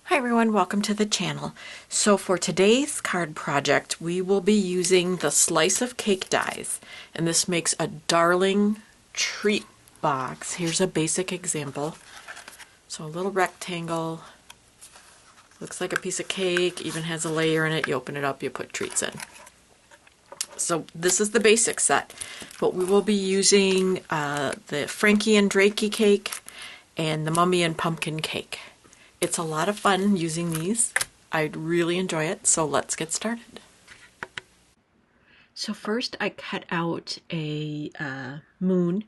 Hi everyone, welcome to the channel. So for today's card project, we will be using the slice of cake dies, and this makes a darling treat box. Here's a basic example. So a little rectangle, looks like a piece of cake, even has a layer in it. You open it up, you put treats in. So this is the basic set, but we will be using the Frankie and Drakey cake and the Mummy and Pumpkin cake. It's a lot of fun using these. I really enjoy it, so let's get started. So first I cut out a moon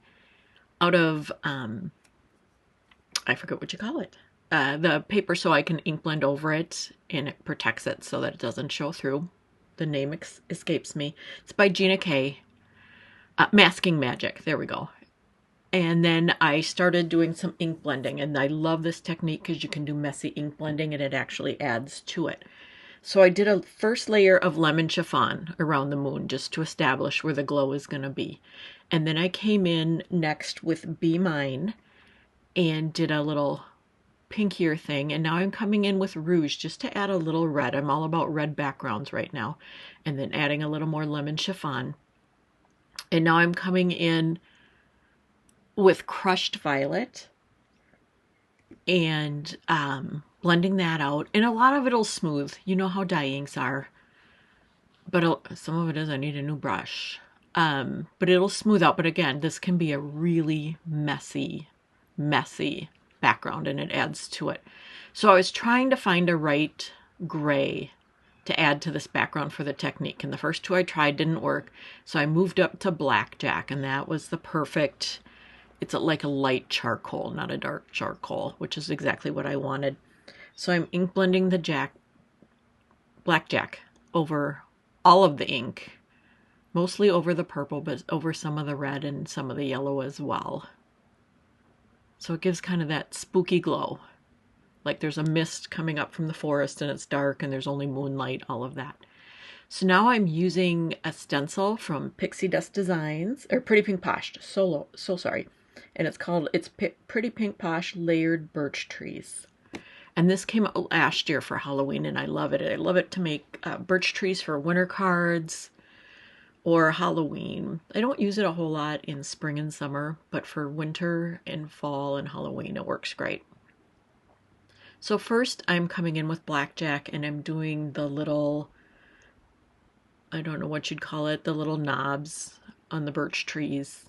out of, I forget what you call it, the paper, so I can ink blend over it and it protects it so that it doesn't show through. The name escapes me. It's by Gina K. Masking Magic, there we go. And then I started doing some ink blending, and I love this technique because you can do messy ink blending and it actually adds to it. So I did a first layer of lemon chiffon around the moon just to establish where the glow is going to be. And then I came in next with Be Mine and did a little pinkier thing. And now I'm coming in with rouge just to add a little red. I'm all about red backgrounds right now. And then adding a little more lemon chiffon. And now I'm coming in with crushed violet and blending that out. And a lot of it'll smooth. You know how dye inks are. But some of it is I need a new brush. But it'll smooth out. But again, this can be a really messy background, and it adds to it. So I was trying to find a right gray to add to this background for the technique. And the first two I tried didn't work. So I moved up to blackjack, and that was the perfect, it's like a light charcoal, not a dark charcoal, which is exactly what I wanted. So I'm ink blending the blackjack over all of the ink, mostly over the purple, but over some of the red and some of the yellow as well. So it gives kind of that spooky glow. Like there's a mist coming up from the forest and it's dark and there's only moonlight, all of that. So now I'm using a stencil from Pixie Dust Designs, or Pretty Pink Posh, so sorry. And it's Pretty Pink Posh Layered Birch Trees. And this came out last year for Halloween, and I love it. I love it to make birch trees for winter cards or Halloween. I don't use it a whole lot in spring and summer, but for winter and fall and Halloween, it works great. So first I'm coming in with blackjack, and I'm doing the little, I don't know what you'd call it, the little knobs on the birch trees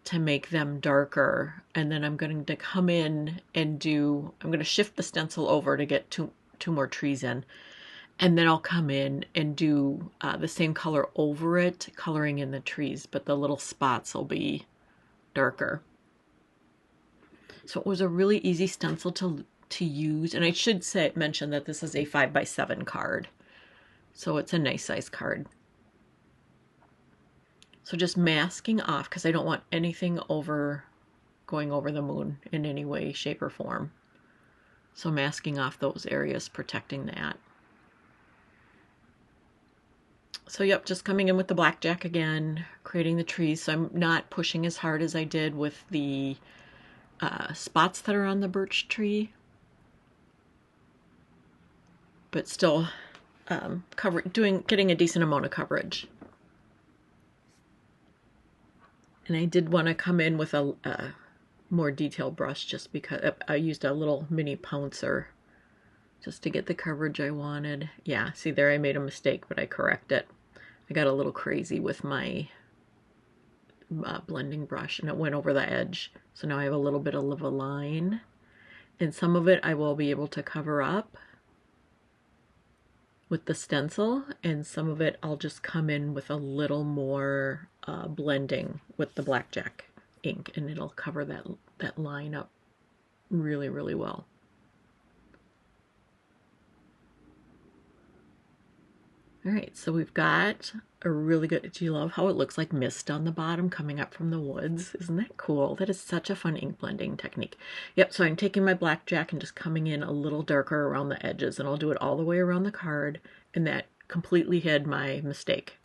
to make them darker. And then I'm going to come in and I'm going to shift the stencil over to get two more trees in. And then I'll come in and do the same color over it, coloring in the trees, but the little spots will be darker. So it was a really easy stencil to use. And I should mention that this is a 5x7 card. So it's a nice size card. So just masking off, because I don't want anything going over the moon in any way, shape, or form. So masking off those areas, protecting that. So yep, just coming in with the blackjack again, creating the trees. So I'm not pushing as hard as I did with the spots that are on the birch tree, but still getting a decent amount of coverage. And I did want to come in with a more detailed brush just because I used a little mini pouncer just to get the coverage I wanted. Yeah, see there, I made a mistake, but I correct it. I got a little crazy with my blending brush and it went over the edge. So now I have a little bit of a line, and some of it I will be able to cover up with the stencil, and some of it I'll just come in with a little more blending with the blackjack ink, and it'll cover that line up really, really well. All right, so we've got a really good, do you love how it looks like mist on the bottom coming up from the woods? Isn't that cool? That is such a fun ink blending technique. Yep, so I'm taking my blackjack and just coming in a little darker around the edges, and I'll do it all the way around the card, and that completely hid my mistake.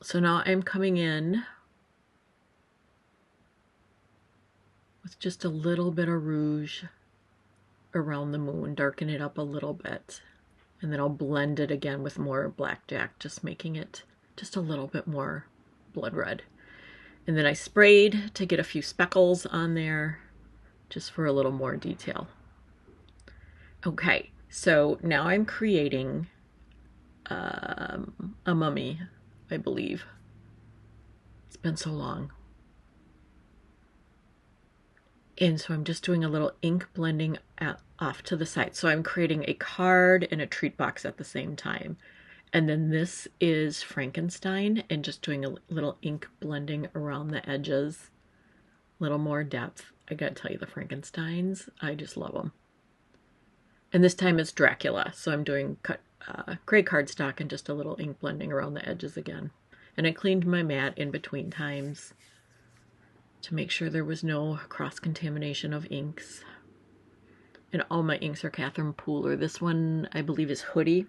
So now I'm coming in with just a little bit of rouge around the moon, darken it up a little bit. And then I'll blend it again with more blackjack, just making it just a little bit more blood red. And then I sprayed to get a few speckles on there, just for a little more detail. Okay, so now I'm creating a mummy, I believe. It's been so long. And so I'm just doing a little ink blending off to the side. So I'm creating a card and a treat box at the same time. And then this is Frankenstein, and just doing a little ink blending around the edges. A little more depth. I gotta tell you, the Frankensteins, I just love them. And this time it's Dracula. So I'm doing gray cardstock and just a little ink blending around the edges again. And I cleaned my mat in between times to make sure there was no cross-contamination of inks. And all my inks are Catherine Pooler. This one, I believe, is Hoodie.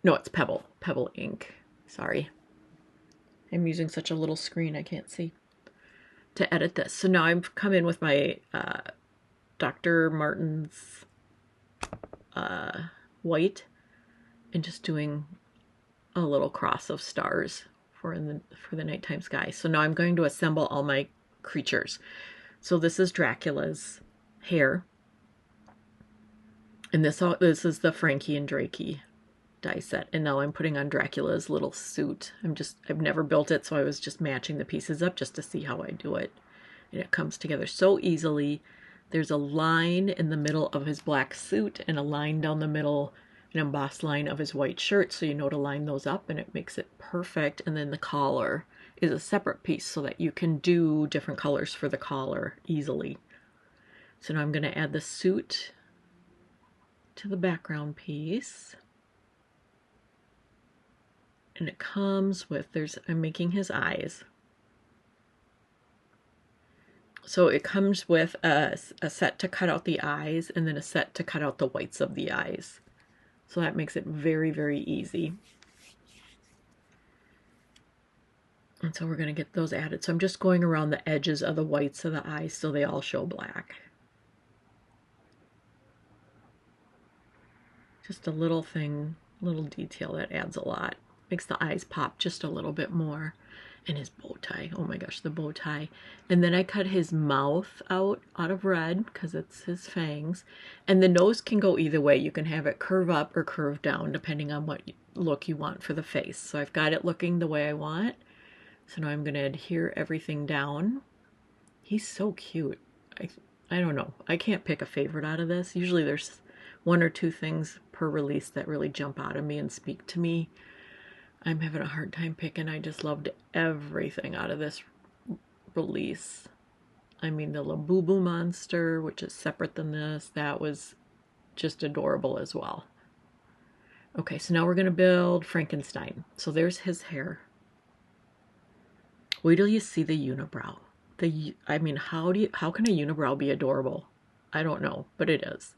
No, it's Pebble. Pebble ink. Sorry. I'm using such a little screen I can't see to edit this. So now I've come in with my Dr. Martin's white and just doing a little cross of stars for the nighttime sky. So now I'm going to assemble all my creatures. So this is Dracula's hair, and this is the Frankie and Drakey die set. And now I'm putting on Dracula's little suit. I've never built it, so I was just matching the pieces up just to see how I do it. And it comes together so easily. There's a line in the middle of his black suit and a line down the middle, an embossed line of his white shirt, so you know to line those up, and it makes it perfect. And then the collar is a separate piece so that you can do different colors for the collar easily. So now I'm going to add the suit to the background piece. And it comes with, I'm making his eyes. So it comes with a set to cut out the eyes and then a set to cut out the whites of the eyes. So that makes it very, very easy. And so we're going to get those added. So I'm just going around the edges of the whites of the eyes so they all show black. Just a little thing, little detail that adds a lot. Makes the eyes pop just a little bit more. And his bow tie. Oh my gosh, the bow tie. And then I cut his mouth out of red because it's his fangs. And the nose can go either way. You can have it curve up or curve down depending on what look you want for the face. So I've got it looking the way I want. So now I'm going to adhere everything down. He's so cute. I don't know. I can't pick a favorite out of this. Usually there's one or two things per release that really jump out of me and speak to me. I'm having a hard time picking. I just loved everything out of this release. I mean, the Labubu monster, which is separate than this, that was just adorable as well. Okay, so now we're going to build Frankenstein. So there's his hair. Wait till you see the unibrow. I mean, how can a unibrow be adorable? I don't know, but it is.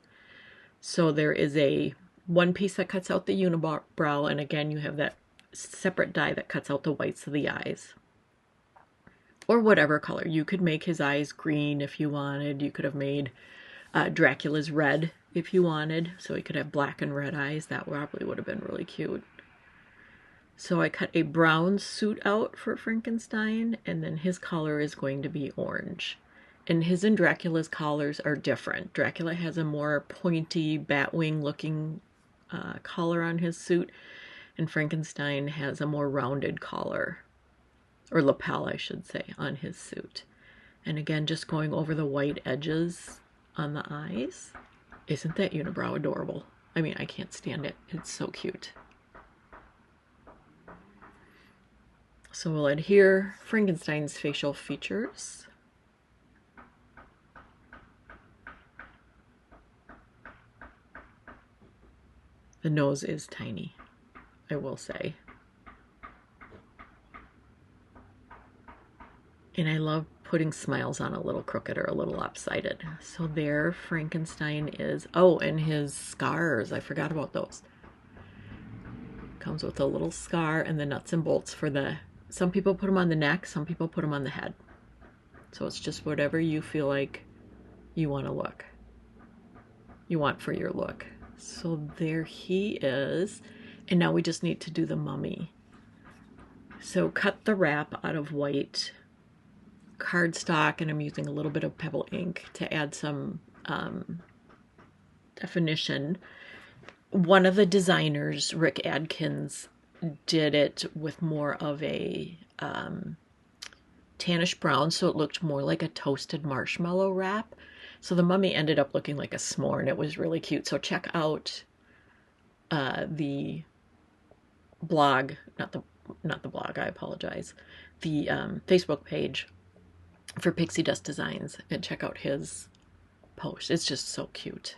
So there is one piece that cuts out the unibrow, and again, you have that separate die that cuts out the whites of the eyes. Or whatever color. You could make his eyes green if you wanted. You could have made Dracula's red if you wanted. So he could have black and red eyes. That probably would have been really cute. So I cut a brown suit out for Frankenstein, and then his collar is going to be orange. And his and Dracula's collars are different. Dracula has a more pointy batwing looking collar on his suit, and Frankenstein has a more rounded collar, or lapel I should say, on his suit. And again, just going over the white edges on the eyes. Isn't that unibrow adorable? I mean, I can't stand it. It's so cute. So we'll adhere Frankenstein's facial features. The nose is tiny, I will say. And I love putting smiles on a little crooked or a little lopsided. So there Frankenstein is. Oh, and his scars. I forgot about those. Comes with a little scar and the nuts and bolts for the... Some people put them on the neck, some people put them on the head. So it's just whatever you feel like you want to look. You want for your look. So there he is. And now we just need to do the mummy. So cut the wrap out of white cardstock, and I'm using a little bit of pebble ink to add some definition. One of the designers, Rick Adkins, did it with more of a tannish brown, so it looked more like a toasted marshmallow wrap. So the mummy ended up looking like a s'more, and it was really cute. So check out the blog, not the blog, I apologize, the Facebook page for Pixie Dust Designs, and check out his post. It's just so cute.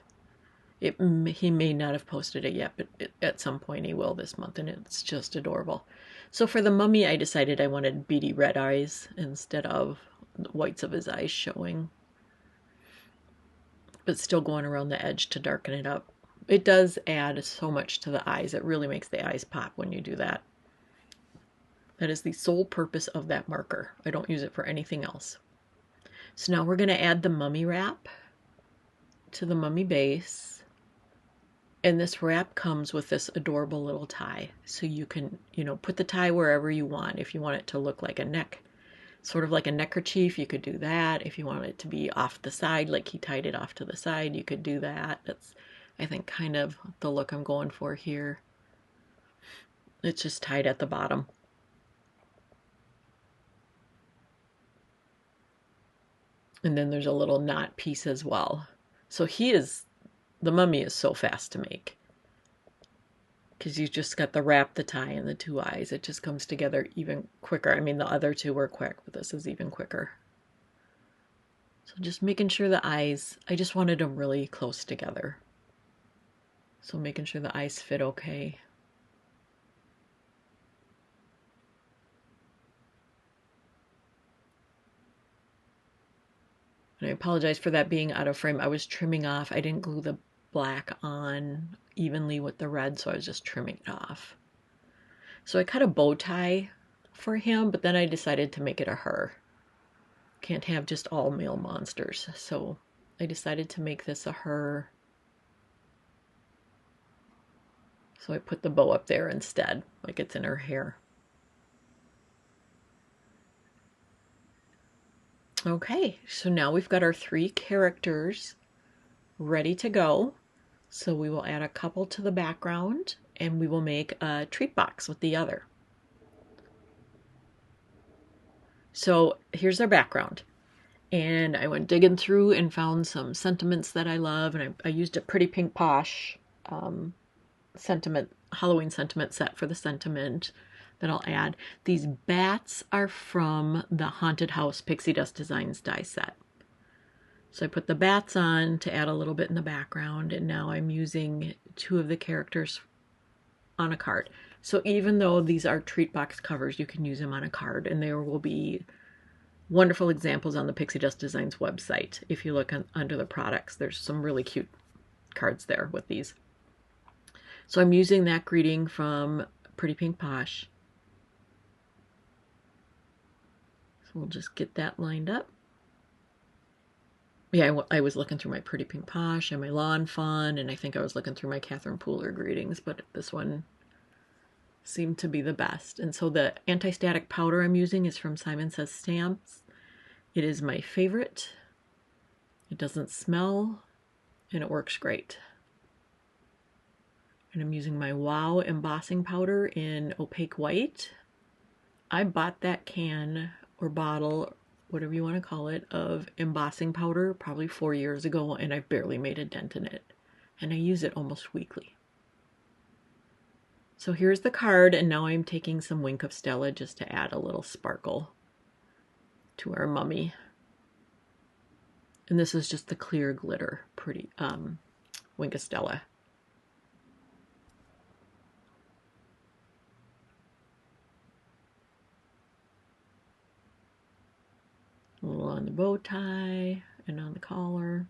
He may not have posted it yet, but at some point he will this month, and it's just adorable. So for the mummy, I decided I wanted beady red eyes instead of the whites of his eyes showing, but still going around the edge to darken it up. It does add so much to the eyes. It really makes the eyes pop when you do that. That is the sole purpose of that marker. I don't use it for anything else. So now we're going to add the mummy wrap to the mummy base. And this wrap comes with this adorable little tie. So you can, put the tie wherever you want. If you want it to look like a neck, sort of like a neckerchief, you could do that. If you want it to be off the side, like he tied it off to the side, you could do that. That's, I think, kind of the look I'm going for here. It's just tied at the bottom. And then there's a little knot piece as well. So the mummy is so fast to make, because you just got the wrap, the tie, and the two eyes. It just comes together even quicker. I mean, the other two were quick, but this is even quicker. So just making sure the eyes, I just wanted them really close together. So making sure the eyes fit okay. And I apologize for that being out of frame. I was trimming off. I didn't glue the black on evenly with the red, so I was just trimming it off. So I cut a bow tie for him, but then I decided to make it a her. Can't have just all male monsters. So I decided to make this a her. So I put the bow up there instead, like it's in her hair. Okay, so now we've got our 3 characters ready to go. So we will add a couple to the background, and we will make a treat box with the other. So here's their background. And I went digging through and found some sentiments that I love, and I used a Pretty Pink Posh Halloween sentiment set for the sentiment that I'll add. These bats are from the Haunted House Pixie Dust Designs die set. So I put the bats on to add a little bit in the background, and now I'm using 2 of the characters on a card. So even though these are treat box covers, you can use them on a card, and there will be wonderful examples on the Pixie Dust Designs website. If you look under the products, there's some really cute cards there with these. So I'm using that greeting from Pretty Pink Posh. So we'll just get that lined up. Yeah, I was looking through my Pretty Pink Posh and my Lawn Fun, and I think I was looking through my Catherine Pooler greetings, but this one seemed to be the best. And so the anti-static powder I'm using is from Simon Says Stamps. It is my favorite. It doesn't smell, and it works great. And I'm using my Wow embossing powder in opaque white. I bought that can or bottle, whatever you want to call it, of embossing powder probably 4 years ago, and I've barely made a dent in it. And I use it almost weekly. So here's the card, and now I'm taking some Wink of Stella just to add a little sparkle to our mummy. And this is just the clear glitter, pretty Wink of Stella. A little on the bow tie and on the collar.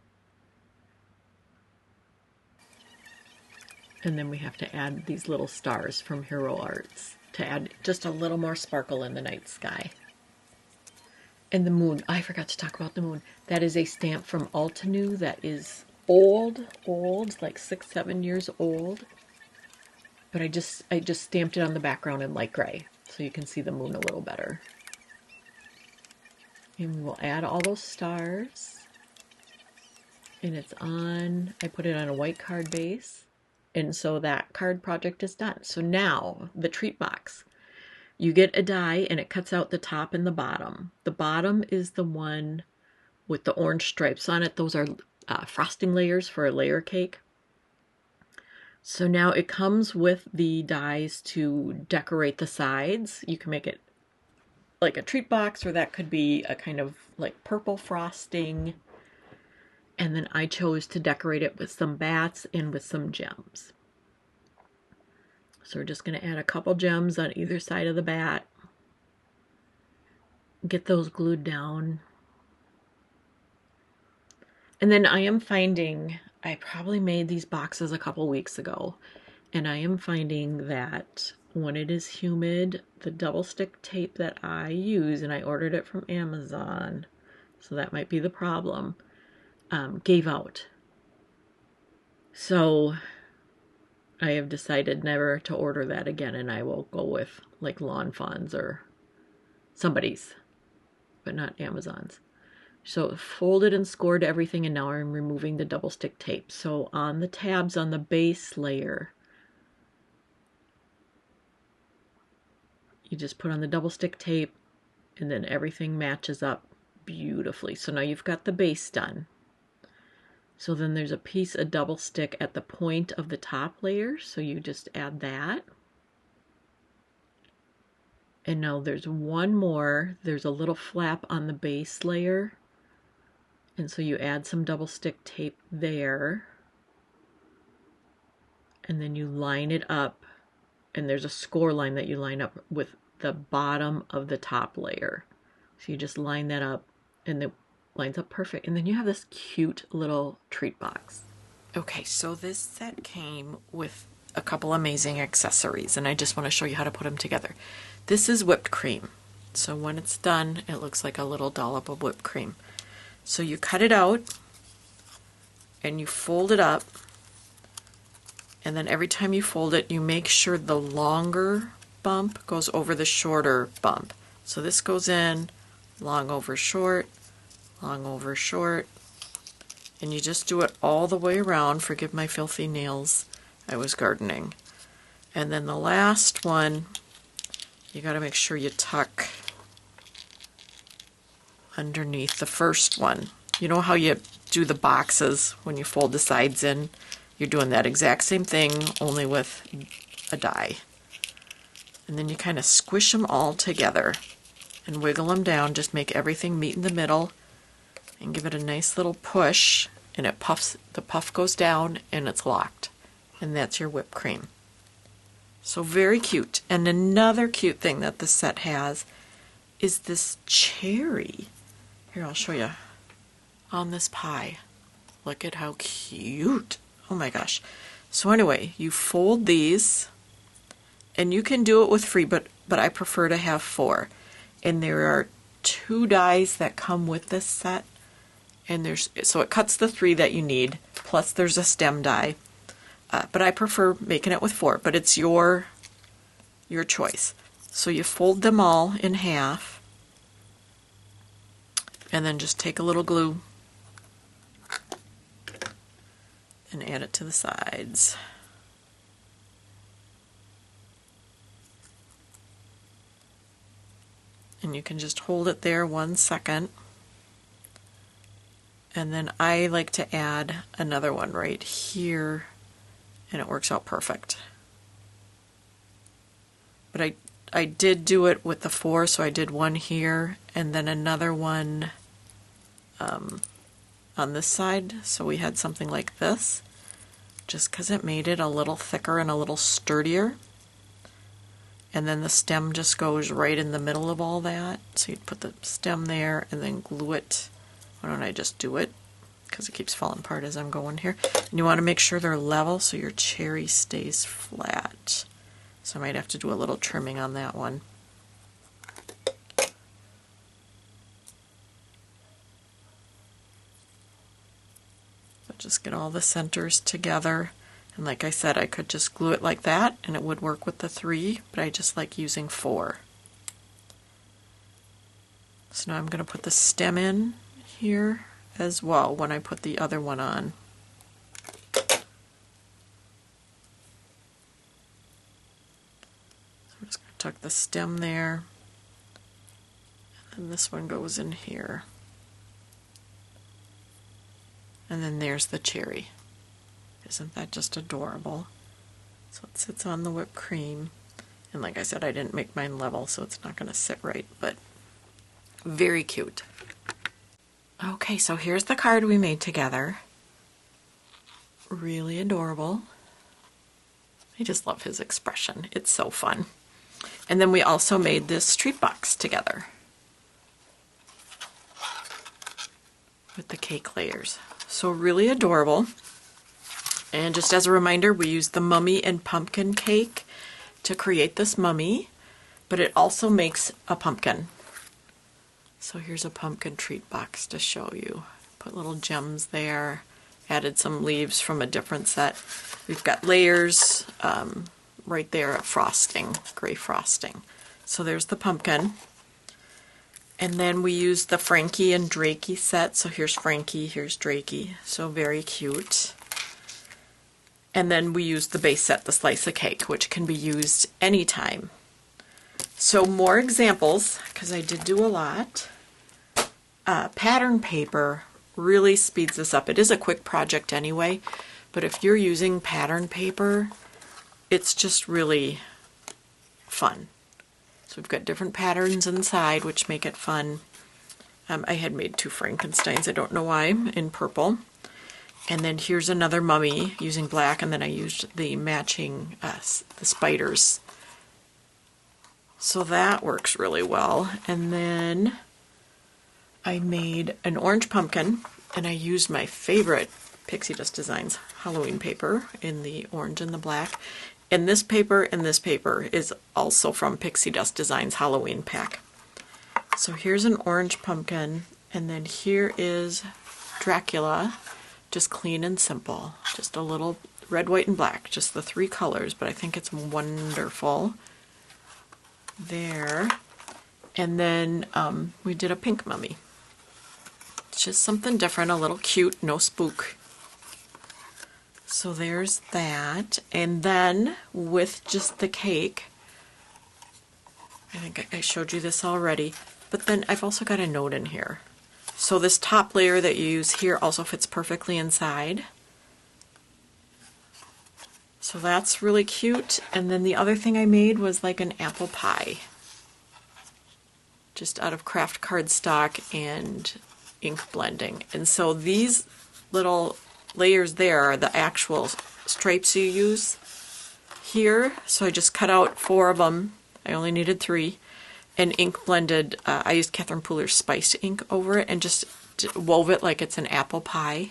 And then we have to add these little stars from Hero Arts to add just a little more sparkle in the night sky. And the moon, I forgot to talk about the moon. That is a stamp from Altenew that is old, like 6, 7 years old. But I just stamped it on the background in light gray so you can see the moon a little better. And we will add all those stars. And it's on, I put it on a white card base. And so that card project is done. So now the treat box. You get a die and it cuts out the top and the bottom. The bottom is the one with the orange stripes on it. Those are frosting layers for a layer cake. So now it comes with the dies to decorate the sides. You can make it like a treat box, or that could be a kind of like purple frosting. And then I chose to decorate it with some bats and with some gems. So we're just going to add a couple gems on either side of the bat. Get those glued down. And then I am finding, I probably made these boxes a couple weeks ago, and I am finding that when it is humid, the double stick tape that I use, and I ordered it from Amazon, so that might be the problem, gave out. So I have decided never to order that again, and I will go with like Lawn Fawn's or somebody's, but not Amazon's. So folded and scored everything, and now I'm removing the double stick tape. So on the tabs on the base layer, you just put on the double stick tape, and then everything matches up beautifully. So now you've got the base done. So then there's a piece of double stick at the point of the top layer, so you just add that. And now there's one more. There's a little flap on the base layer, and so you add some double stick tape there, and then you line it up, and there's a score line that you line up with the bottom of the top layer. So you just line that up, and it lines up perfect. And then you have this cute little treat box. Okay, so this set came with a couple amazing accessories, and I just want to show you how to put them together. This is whipped cream. So when it's done, it looks like a little dollop of whipped cream. So you cut it out, and you fold it up, and then every time you fold it, you make sure the longer bump goes over the shorter bump. So this goes in, long over short, long over short, and you just do it all the way around. Forgive my filthy nails, I was gardening. And then the last one, you got to make sure you tuck underneath the first one. You know how you do the boxes when you fold the sides in? You're doing that exact same thing, only with a die. And then you kind of squish them all together and wiggle them down. Just make everything meet in the middle and give it a nice little push, and it puffs. The puff goes down and it's locked. And that's your whipped cream. So very cute. And another cute thing that this set has is this cherry. Here, I'll show you on this pie. Look at how cute. Oh my gosh. So anyway, you fold these, and you can do it with 3, but I prefer to have 4. And there are 2 dies that come with this set, and so it cuts the 3 that you need, plus there's a stem die. But I prefer making it with 4, but it's your choice. So you fold them all in half, and then just take a little glue and add it to the sides. And you can just hold it there 1 second. And then I like to add another one right here, and it works out perfect. But I did do it with the 4, so I did one here and then another one on this side, so we had something like this, just because it made it a little thicker and a little sturdier. And then the stem just goes right in the middle of all that, so you'd put the stem there and then glue it. Why don't I just do it, because it keeps falling apart as I'm going here. And you want to make sure they're level so your cherry stays flat. So I might have to do a little trimming on that one. just get all the centers together. And like I said, I could just glue it like that and it would work with the 3, but I just like using 4. So now I'm going to put the stem in here as well when I put the other one on. So I'm just going to tuck the stem there, and this one goes in here. And then there's the cherry. Isn't that just adorable? So it sits on the whipped cream. And like I said, I didn't make mine level, so it's not going to sit right, but very cute. Okay, so here's the card we made together. Really adorable. I just love his expression. It's so fun. And then we also made this treat box together with the cake layers. So really adorable. And just as a reminder, we used the mummy and pumpkin cake to create this mummy, but it also makes a pumpkin. So here's a pumpkin treat box to show you. Put little gems there, added some leaves from a different set. We've got layers right there of frosting, gray frosting. So there's the pumpkin. And then we used the Frankie and Drakey set. So here's Frankie, here's Drakey. So very cute. And then we used the base set, the slice of cake, which can be used anytime. So more examples, because I did do a lot. Pattern paper really speeds this up. It is a quick project anyway, but if you're using pattern paper, it's just really fun. So we've got different patterns inside, which make it fun. I had made 2 Frankensteins, I don't know why, in purple. And then here's another mummy using black, and then I used the matching, the spiders. So that works really well. And then I made an orange pumpkin, and I used my favorite Pixie Dust Designs Halloween paper in the orange and the black. And this paper is also from Pixie Dust Designs Halloween pack. So here's an orange pumpkin, and then here is Dracula, just clean and simple. Just a little red, white, and black, just the 3 colors, but I think it's wonderful. There. And then we did a pink mummy. It's just something different, a little cute, no spook. So there's that. And then with just the cake, I think I showed you this already, but then I've also got a note in here. So this top layer that you use here also fits perfectly inside. So that's really cute. And then the other thing I made was like an apple pie, just out of craft cardstock and ink blending. And so these little layers there are the actual stripes you use here. So I just cut out 4 of them. I only needed 3. And ink blended, I used Catherine Pooler's spiced ink over it and just wove it like it's an apple pie,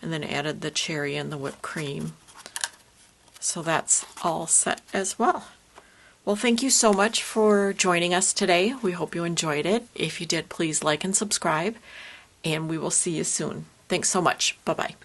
and then added the cherry and the whipped cream. So that's all set as well. Well, thank you so much for joining us today. We hope you enjoyed it. If you did, please like and subscribe, and we will see you soon. Thanks so much. Bye-bye.